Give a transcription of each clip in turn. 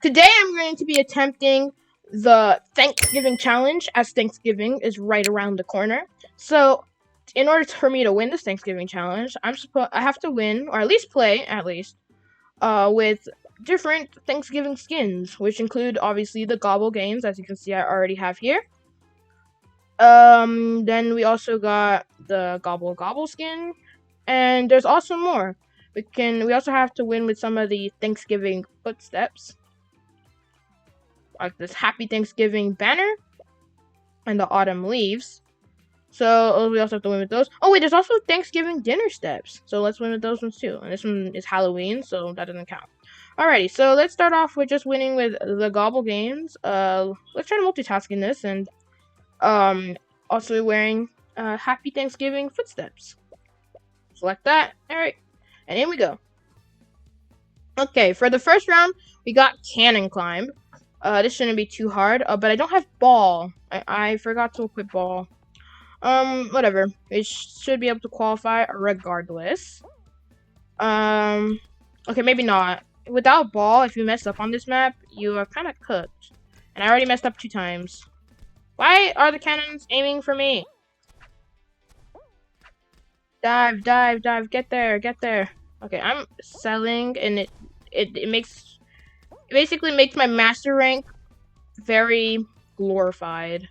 Today I'm going to be attempting the Thanksgiving challenge, as Thanksgiving is right around the corner. So, in order for me to win this Thanksgiving challenge, I have to win, or at least play, with different Thanksgiving skins, which include obviously the Gobble games, as you can see I already have here. Then we also got the Gobble Gobble skin, and there's also more. We also have to win with some of the Thanksgiving footsteps, like this Happy Thanksgiving banner and the autumn leaves. So we also have to win with those. Oh wait, there's also Thanksgiving dinner steps. So let's win with those ones too. And this one is Halloween, so that doesn't count. Alrighty, so let's start off with just winning with the Gobble games. Let's try to multitask in this, and also wearing Happy Thanksgiving footsteps. Select that. Alright, and in we go. Okay, for the first round, we got Cannon Climb. This shouldn't be too hard, but I don't have Ball. I forgot to equip Ball. Whatever. We should be able to qualify regardless. Okay, maybe not. Without Ball, if you mess up on this map, you are kind of cooked. And I already messed up 2 times. Why are the cannons aiming for me? Dive, dive, dive. Get there, get there. Okay, I'm selling, and it basically makes my master rank very glorified,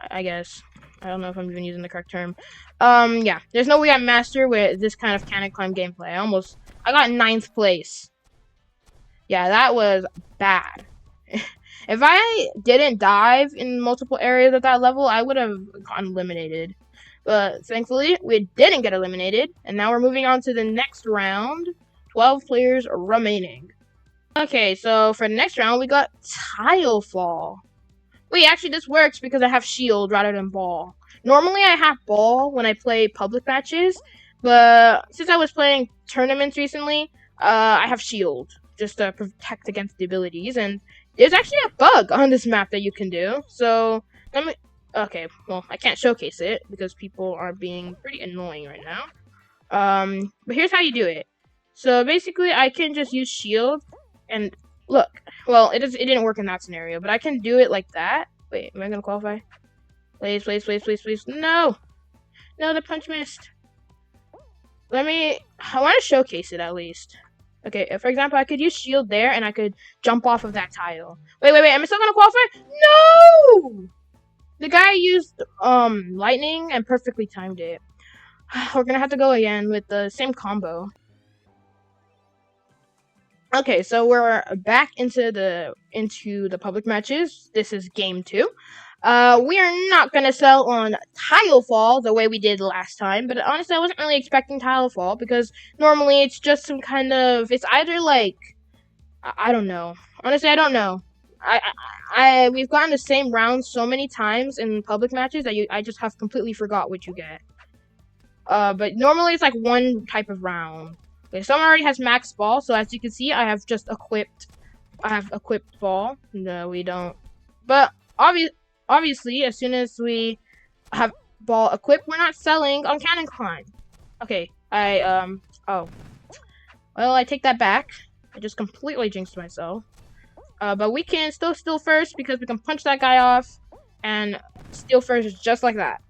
I guess. I don't know if I'm even using the correct term. Yeah. There's no way I'm master with this kind of Cannon Climb gameplay. I got 9th place. Yeah, that was bad. If I didn't dive in multiple areas of that level, I would have gotten eliminated. But thankfully, we didn't get eliminated, and now we're moving on to the next round. 12 players remaining. Okay, so for the next round, we got Tile Fall. Wait, actually, this works because I have Shield rather than Ball. Normally, I have Ball when I play public matches, but since I was playing tournaments recently, I have Shield just to protect against the abilities. And there's actually a bug on this map that you can do. So let me. Okay, well, I can't showcase it because people are being pretty annoying right now. But here's how you do it. So basically, I can just use Shield and look. Well, it didn't work in that scenario, but I can do it like that. Wait, am I gonna qualify? Please, please, please, please, please. No! No, the punch missed. I want to showcase it at least. Okay, for example, I could use shield there, and I could jump off of that tile. Wait, am I still gonna qualify? No! The guy used, lightning and perfectly timed it. We're gonna have to go again with the same combo. Okay, so we're back into the public matches. This is game 2. We are not gonna sell on Tile Fall the way we did last time, but honestly, I wasn't really expecting Tile Fall because normally it's just some kind of, it's either like, I don't know. Honestly, I don't know. We've gotten the same round so many times in public matches that I just have completely forgot what you get. But normally it's like one type of round. Okay, someone already has max ball, so as you can see, I have equipped ball. No, we don't. But obviously, as soon as we have ball equipped, we're not selling on Cannon Climb. Okay, oh. Well, I take that back. I just completely jinxed myself. But we can still steal first because we can punch that guy off and steal first just like that.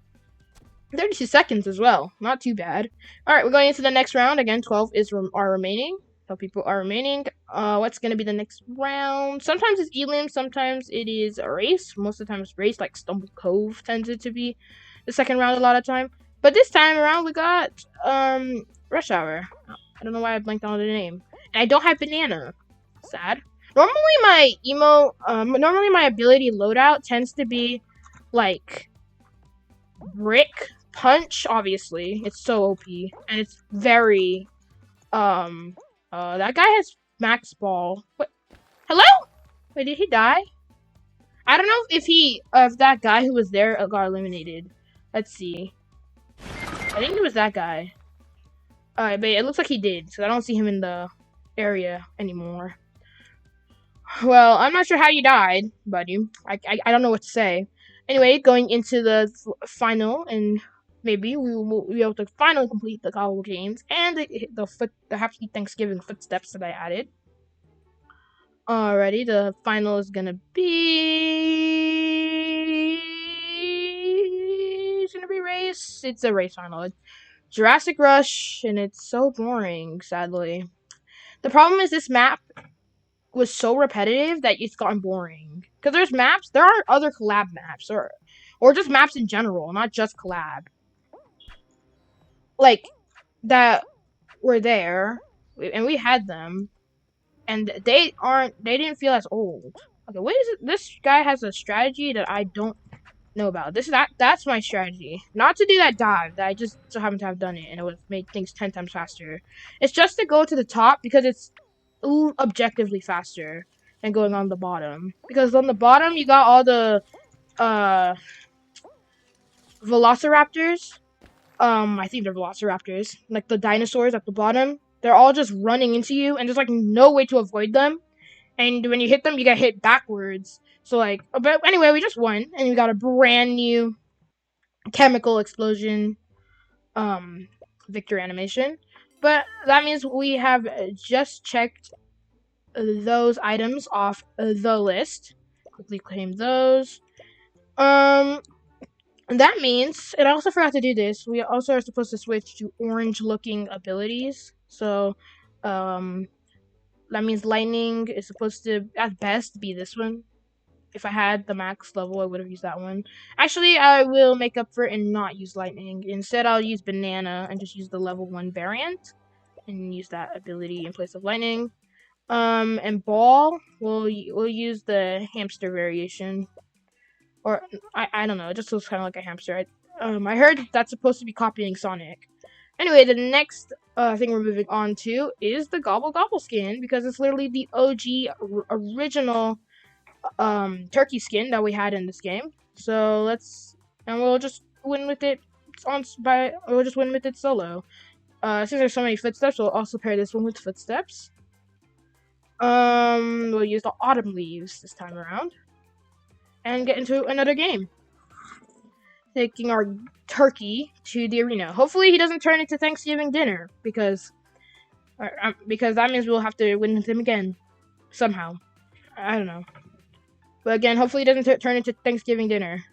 32 seconds as well. Not too bad. Alright, we're going into the next round. Again, 12 are remaining. 12 people are remaining. What's going to be the next round? Sometimes it's Elim, sometimes it is a race. Most of the time it's race, like Stumble Cove tends to be the second round a lot of time. But this time around, we got Rush Hour. I don't know why I blanked on the name. And I don't have Banana. Sad. Normally my ability loadout tends to be like Brick Punch, obviously. It's so OP. And it's very, that guy has max ball. What? Hello? Wait, did he die? I don't know if that guy who was there got eliminated. Let's see. I think it was that guy. Alright, but it looks like he did, so I don't see him in the area anymore. Well, I'm not sure how you died, buddy. I don't know what to say. Anyway, going into the final, and maybe we will be able to finally complete the Gobble games and the Happy Thanksgiving footsteps that I added. Alrighty, the final is gonna be... It's gonna be race. It's a race final. It's Jurassic Rush, and it's so boring, sadly. The problem is this map was so repetitive that it's gotten boring. Because there are other collab maps, or just maps in general, not just collab. Like, that were there, and we had them, and they didn't feel as old. Okay, what is it? This guy has a strategy that I don't know about. That's my strategy. Not to do that dive, that I just so happen to have done it, and it would make things 10 times faster. It's just to go to the top, because it's objectively faster than going on the bottom. Because on the bottom, you got all the, velociraptors. I think they're velociraptors. Like, the dinosaurs at the bottom. They're all just running into you, and there's, like, no way to avoid them. And when you hit them, you get hit backwards. So, like, but anyway, we just won. And we got a brand new chemical explosion, victory animation. But that means we have just checked those items off the list. Quickly claim those. That means, and I also forgot to do this, we also are supposed to switch to orange-looking abilities. So, that means lightning is supposed to, at best, be this one. If I had the max level, I would have used that one. Actually, I will make up for it and not use lightning. Instead, I'll use banana and just use the level 1 variant. And use that ability in place of lightning. And ball, we'll use the hamster variation. Or, I don't know, it just looks kind of like a hamster. I heard that's supposed to be copying Sonic. Anyway, the next thing we're moving on to is the Gobble Gobble skin, because it's literally the OG original turkey skin that we had in this game. So we'll just win with it we'll just win with it solo. Since there's so many footsteps, we'll also pair this one with footsteps. We'll use the autumn leaves this time around. And get into another game. Taking our turkey to the arena. Hopefully he doesn't turn into Thanksgiving dinner, because that means we'll have to win with him again. Somehow. I don't know. But again, hopefully he doesn't turn into Thanksgiving dinner.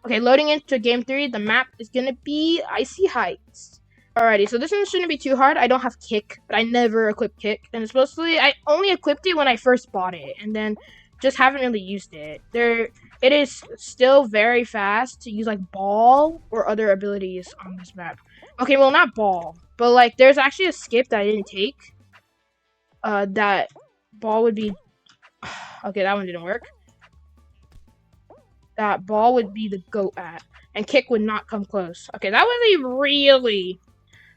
Okay, loading into game 3, the map is gonna be Icy Heights. Alrighty, so this one shouldn't be too hard. I don't have kick, but I never equip kick. And it's supposedly, I only equipped it when I first bought it, and then just haven't really used it. It is still very fast to use, like, ball or other abilities on this map. Okay, well, not ball, but, like, there's actually a skip that I didn't take. That ball would be... Okay, that one didn't work. That ball would be the goat at, and kick would not come close. Okay, that was a really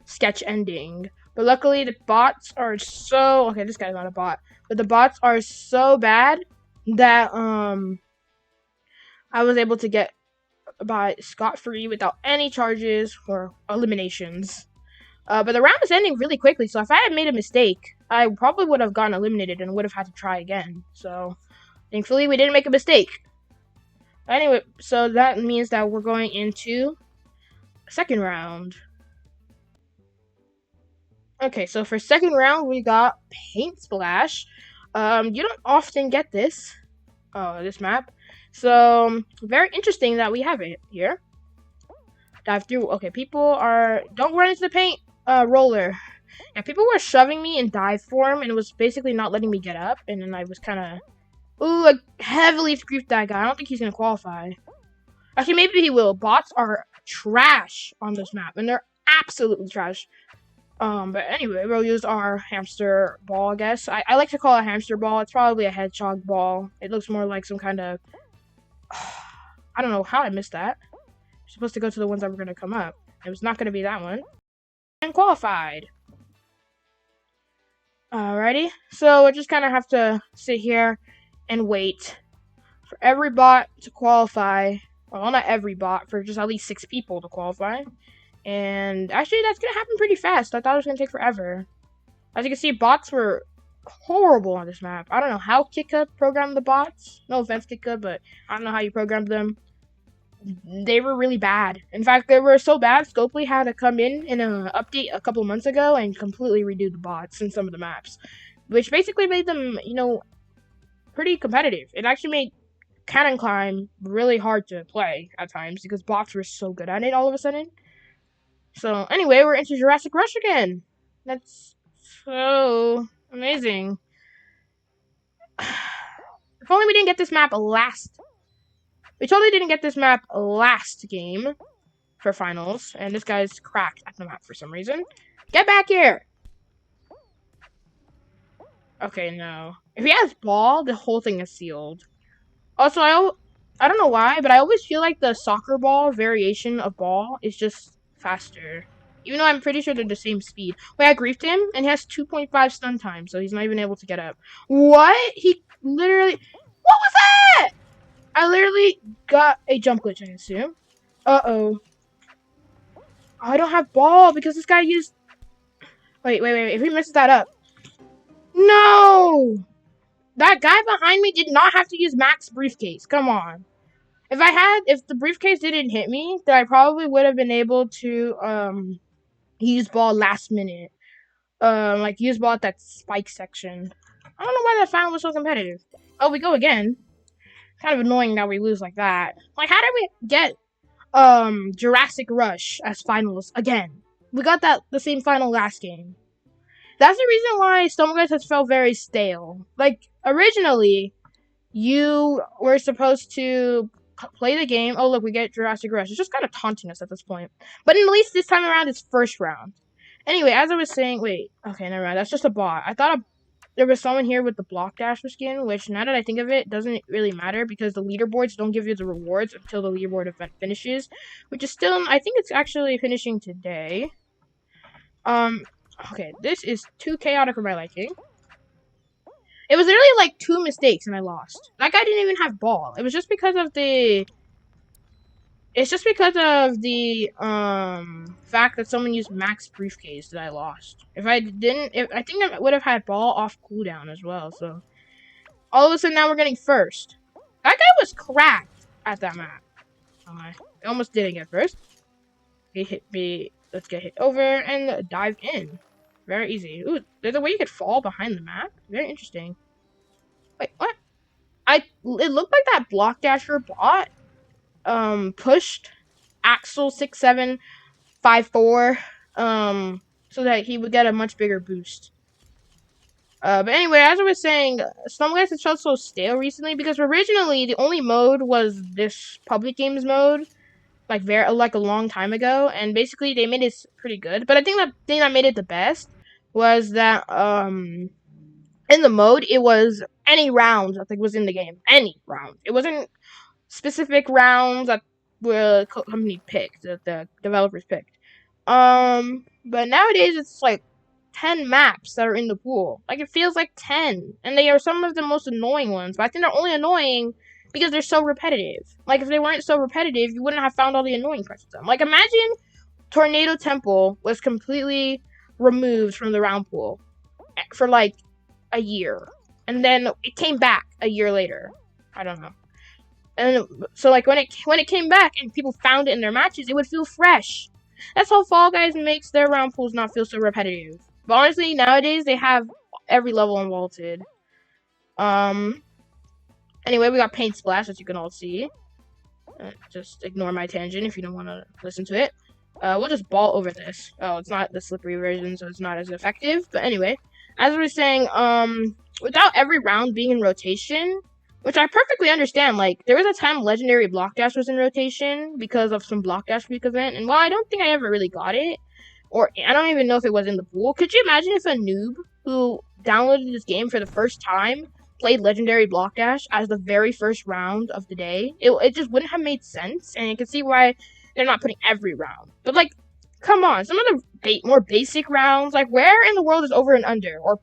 sketch ending. But luckily, the bots are so... Okay, this guy's not a bot. But the bots are so bad that, I was able to get by scot-free without any charges or eliminations. But the round is ending really quickly, so if I had made a mistake, I probably would have gotten eliminated and would have had to try again. So, thankfully, we didn't make a mistake. Anyway, so that means that we're going into second round. Okay, so for second round, we got Paint Splash. You don't often get this map. So, very interesting that we have it here. Dive through. Okay, don't run into the paint roller. And people were shoving me in dive form, and it was basically not letting me get up. And then I was kind of... Ooh, I heavily screwed that guy. I don't think he's going to qualify. Actually, maybe he will. Bots are trash on this map, and they're absolutely trash. But anyway, we'll use our hamster ball, I guess. I like to call it a hamster ball. It's probably a hedgehog ball. It looks more like some kind of... I don't know how I missed that. I'm supposed to go to the ones that were going to come up. It was not going to be that one. And qualified. Alrighty. So, we just kind of have to sit here and wait for every bot to qualify. Well, not every bot, for just at least 6 people to qualify. And actually, that's going to happen pretty fast. I thought it was going to take forever. As you can see, bots were horrible on this map. I don't know how Kika programmed the bots. No offense, Kika, but I don't know how you programmed them. They were really bad. In fact, they were so bad, Scopely had to come in an update a couple months ago and completely redo the bots in some of the maps. which basically made them, you know, pretty competitive. It actually made Cannon Climb really hard to play at times because bots were so good at it all of a sudden. So anyway, we're into Jurassic Rush again. That's so amazing. If only we didn't get this map last. We totally didn't get this map last game for finals, and this guy's cracked at the map for some reason. Get back here! Okay, no. If he has ball, the whole thing is sealed. Also, I don't know why, but I always feel like the soccer ball variation of ball is just faster. Even though I'm pretty sure they're the same speed. Wait, I griefed him, and he has 2.5 stun time, so he's not even able to get up. What? He literally... What was that? I literally got a jump glitch, I assume. Uh-oh. I don't have ball because this guy used... Wait. If he messes that up... No! That guy behind me did not have to use max briefcase. Come on. If the briefcase didn't hit me, then I probably would have been able to, use ball last minute. Like, use ball at that spike section. I don't know why that final was so competitive. Oh, we go again. Kind of annoying that we lose like that. Like, how did we get, Jurassic Rush as finals again? We got the same final last game. That's the reason why Stumbleguys has felt very stale. Like, originally, you were supposed to play the game. Oh, look, we get Jurassic Rush. It's just kind of taunting us at this point. But at least this time around, it's first round. Anyway, as I was saying, wait. Okay, never mind. That's just a bot. I thought there was someone here with the Block Dasher skin, which, now that I think of it, doesn't really matter because the leaderboards don't give you the rewards until the leaderboard event finishes, which is still, I think it's actually finishing today. Okay, this is too chaotic for my liking. It was literally like 2 mistakes and I lost. That guy didn't even have ball. It was just because of the... It's just because of the, fact that someone used max briefcase that I lost. If I didn't... I think I would have had ball off cooldown as well, so... All of a sudden now we're getting first. That guy was cracked at that map. I almost didn't get first. He hit me... Let's get hit over and dive in. Very easy. Ooh, there's a way you could fall behind the map. Very interesting. Wait, what? It looked like that Block Dasher bot pushed Axel 6754 so that he would get a much bigger boost. But anyway, as I was saying, Stumbleguys has felt so stale recently because originally the only mode was this public games mode. Like a long time ago, and basically they made it pretty good. But I think the thing that made it the best was that in the mode it was any round I think was in the game. Any round. It wasn't specific rounds that the company picked, that the developers picked. But nowadays it's like 10 maps that are in the pool. Like, it feels like 10, and they are some of the most annoying ones. But I think they're only annoying because they're so repetitive. Like, if they weren't so repetitive, you wouldn't have found all the annoying parts of them. Like, imagine Tornado Temple was completely removed from the round pool for, like, a year. And then it came back a year later. I don't know. And so, like, when it came back and people found it in their matches, it would feel fresh. That's how Fall Guys makes their round pools not feel so repetitive. But honestly, nowadays, they have every level unvaulted. Anyway, we got Paint Splash, as you can all see. Just ignore my tangent if you don't want to listen to it. We'll just ball over this. Oh, it's not the slippery version, so it's not as effective. But anyway, as I was saying, without every round being in rotation, which I perfectly understand, like, there was a time Legendary Block Dash was in rotation because of some Block Dash Week event, and while I don't think I ever really got it, or I don't even know if it was in the pool, could you imagine if a noob who downloaded this game for the first time played Legendary Block Dash as the very first round of the day? It just wouldn't have made sense, and you can see why they're not putting every round. But, like, come on, some of the more basic rounds, like, where in the world is Over and Under? Or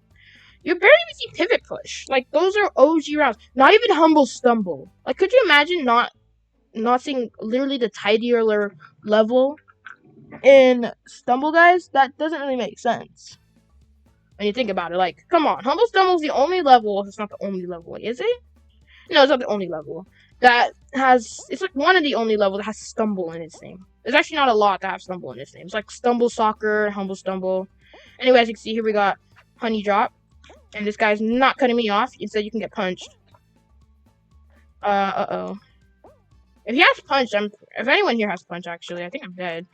you barely even see Pivot Push. Like, those are OG rounds. Not even Humble Stumble. Like, could you imagine not seeing literally the tidier level in Stumble Guys? That doesn't really make sense when you think about it. Like, come on, Humble Stumble's the only level. It's not the only level, is it? No, it's not the only level that has. It's like one of the only levels that has Stumble in its name. There's actually not a lot that have Stumble in its name. It's like Stumble Soccer, Humble Stumble. Anyway, as you can see here, we got Honey Drop. And this guy's not cutting me off. Instead, you can get punched. Uh-oh. If he has punch, if anyone here has punch, actually, I think I'm dead.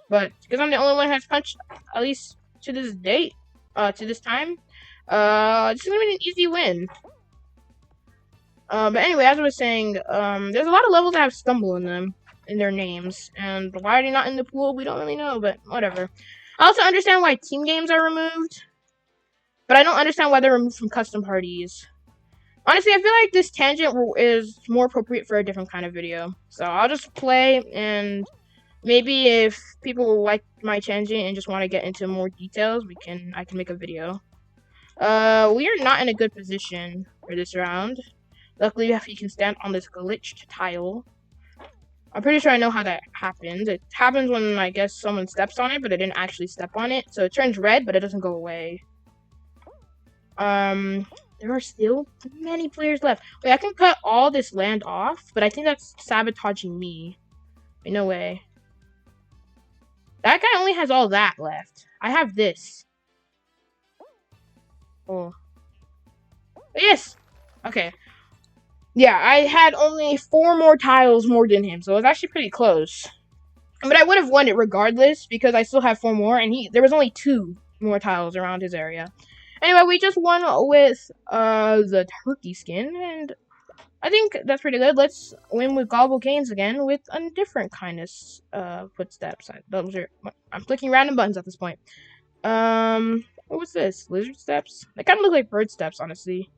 But because I'm the only one who has punch, at least to this date, to this time, this is gonna be an easy win. But anyway, as I was saying, there's a lot of levels that have stumble in them, in their names, and why are they not in the pool? We don't really know, but whatever. I also understand why team games are removed, but I don't understand why they're removed from custom parties. Honestly, I feel like this tangent is more appropriate for a different kind of video. So I'll just play, and maybe if people like my tangent and just want to get into more details, I can make a video. We are not in a good position for this round. Luckily, he can stand on this glitched tile. I'm pretty sure I know how that happens. It happens when, I guess, someone steps on it, but they didn't actually step on it. So it turns red, but it doesn't go away. There are still many players left. Wait, I can cut all this land off, but I think that's sabotaging me. Wait, no way. That guy only has all that left. I have this. Oh. Yes! Okay. Yeah, I had only 4 more tiles more than him, so it was actually pretty close. But I would have won it regardless, because I still have 4 more, and there was only 2 more tiles around his area. Anyway, we just won with the turkey skin, and I think that's pretty good. Let's win with Gobble Games again with a different kind of footsteps. I'm clicking random buttons at this point. What was this? Lizard steps? They kind of look like bird steps, honestly.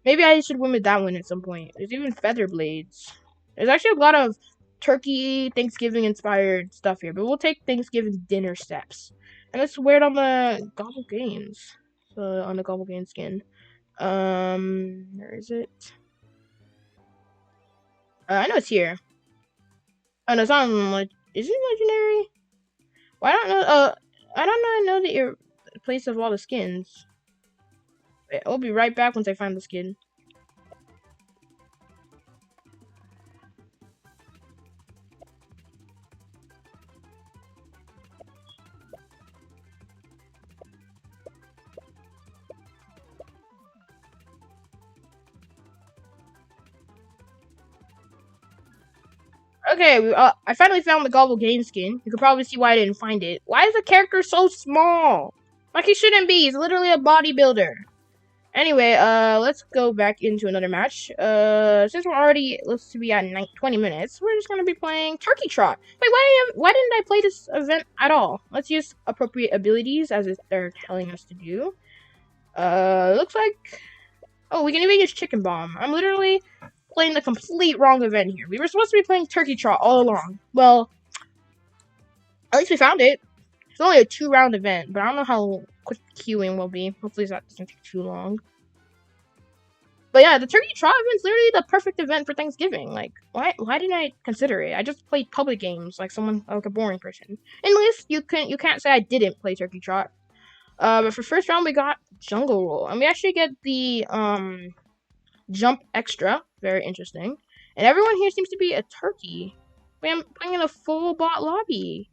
Maybe I should win with that one at some point. There's even feather blades. There's actually a lot of turkey Thanksgiving inspired stuff here, but we'll take Thanksgiving dinner steps. And let's wear it on the Gobble Games. On the Gobble Games skin. Where is it? I know it's here. Oh no, it's not is it legendary? Well, I don't know. I don't know that you're the place of all the skins. Wait, I'll be right back once I find the skin. Okay, I finally found the Gobble Game skin. You can probably see why I didn't find it. Why is the character so small? Like he shouldn't be. He's literally a bodybuilder. Anyway, let's go back into another match. Since we're already looks to be at 20 minutes, we're just gonna be playing Turkey Trot. Wait, why didn't I play this event at all? Let's use appropriate abilities as they're telling us to do. Looks like, oh, we can even use Chicken Bomb. I'm literally playing the complete wrong event here. We were supposed to be playing Turkey Trot all along. Well, at least we found it. It's only a 2-round event, but I don't know how quick queuing will be. Hopefully that doesn't take too long. But yeah, the Turkey Trot event's literally the perfect event for Thanksgiving. Like, why didn't I consider it? I just played public games like a boring person. At least you can't say I didn't play Turkey Trot. But for first round we got Jungle Roll, and we actually get the Jump Extra. Very interesting. And everyone here seems to be a turkey. Wait, I'm playing in a full bot lobby.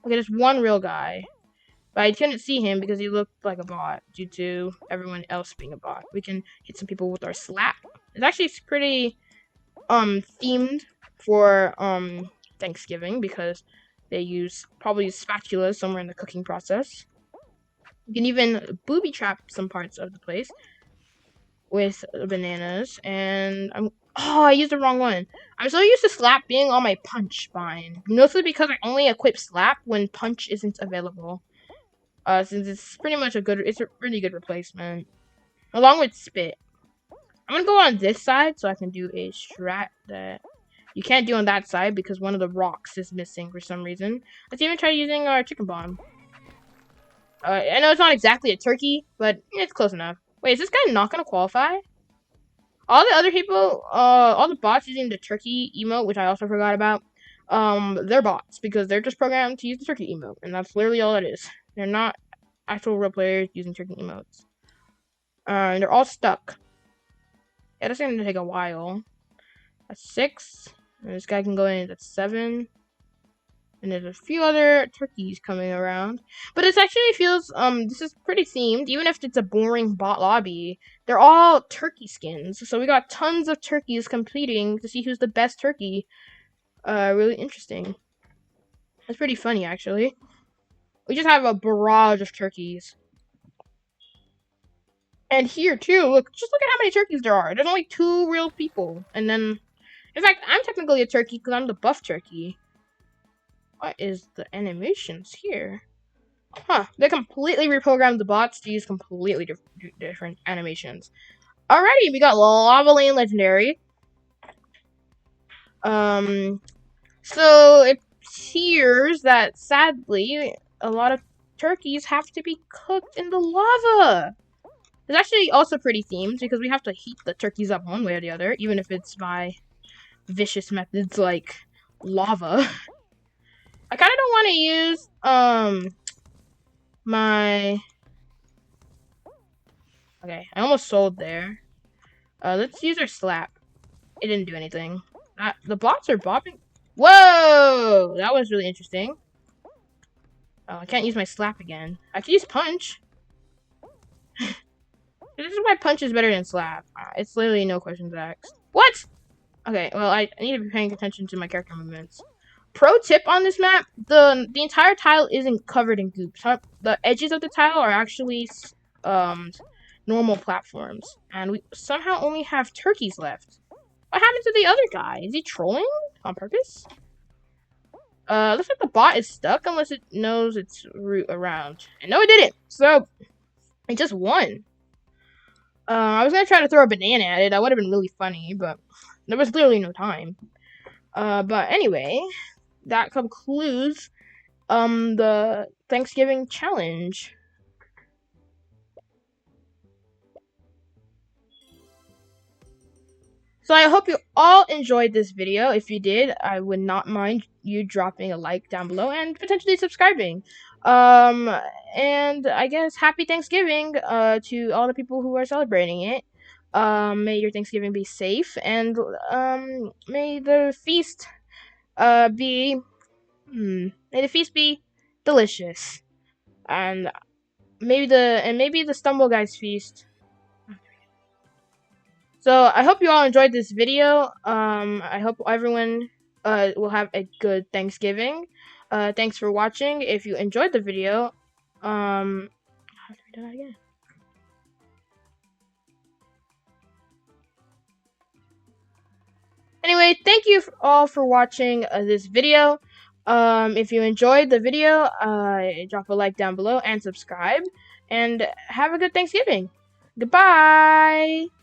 Okay, there's one real guy. But I couldn't see him because he looked like a bot due to everyone else being a bot. We can hit some people with our slap. It's actually pretty themed for Thanksgiving because they probably use spatulas somewhere in the cooking process. You can even booby trap some parts of the place with bananas, and I used the wrong one. I'm so used to slap being on my punch bind, mostly because I only equip slap when punch isn't available. Since it's pretty much a really good replacement, along with spit. I'm gonna go on this side so I can do a strat that you can't do on that side because one of the rocks is missing for some reason. Let's even try using our chicken bomb. I know it's not exactly a turkey, but it's close enough. Wait, is this guy not gonna qualify? All the other people, all the bots using the turkey emote, which I also forgot about, they're bots because they're just programmed to use the turkey emote, and that's literally all it is. They're not actual real players using turkey emotes. And they're all stuck. Yeah, that's gonna take a while. That's 6. And this guy can go in at 7. And there's a few other turkeys coming around. But it actually feels, this is pretty themed. Even if it's a boring bot lobby, they're all turkey skins. So we got tons of turkeys competing to see who's the best turkey. Really interesting. That's pretty funny, actually. We just have a barrage of turkeys. And here, too, just look at how many turkeys there are. There's only 2 real people. And then, in fact, I'm technically a turkey because I'm the buff turkey. What is the animations here? Huh, they completely reprogrammed the bots to use completely different animations. Alrighty, we got Lava Lane Legendary. So it appears that, sadly, a lot of turkeys have to be cooked in the lava. It's actually also pretty themed because we have to heat the turkeys up one way or the other, even if it's by vicious methods like lava. I kind of don't want to use my. Okay, I almost sold there. Let's use our slap. It didn't do anything. The bots are bopping. Whoa, that was really interesting. Oh, I can't use my slap again. I can use punch. This is why punch is better than slap. It's literally no questions asked. What? Okay, well, I need to be paying attention to my character movements. Pro tip on this map, the entire tile isn't covered in goop. The edges of the tile are actually normal platforms. And we somehow only have turkeys left. What happened to the other guy? Is he trolling on purpose? Looks like the bot is stuck unless it knows its route around. And no, it didn't. So, it just won. I was gonna try to throw a banana at it. That would have been really funny, but there was literally no time. But anyway, that concludes the Thanksgiving challenge. So I hope you all enjoyed this video. If you did, I would not mind you dropping a like down below and potentially subscribing. And I guess happy Thanksgiving to all the people who are celebrating it. May your Thanksgiving be safe, and may the feast be delicious. And maybe the Stumble Guys feast. So I hope you all enjoyed this video. I hope everyone will have a good Thanksgiving. Thanks for watching. If you enjoyed the video, how do we do that again? Anyway, thank you all for watching this video. If you enjoyed the video, drop a like down below and subscribe. And have a good Thanksgiving. Goodbye!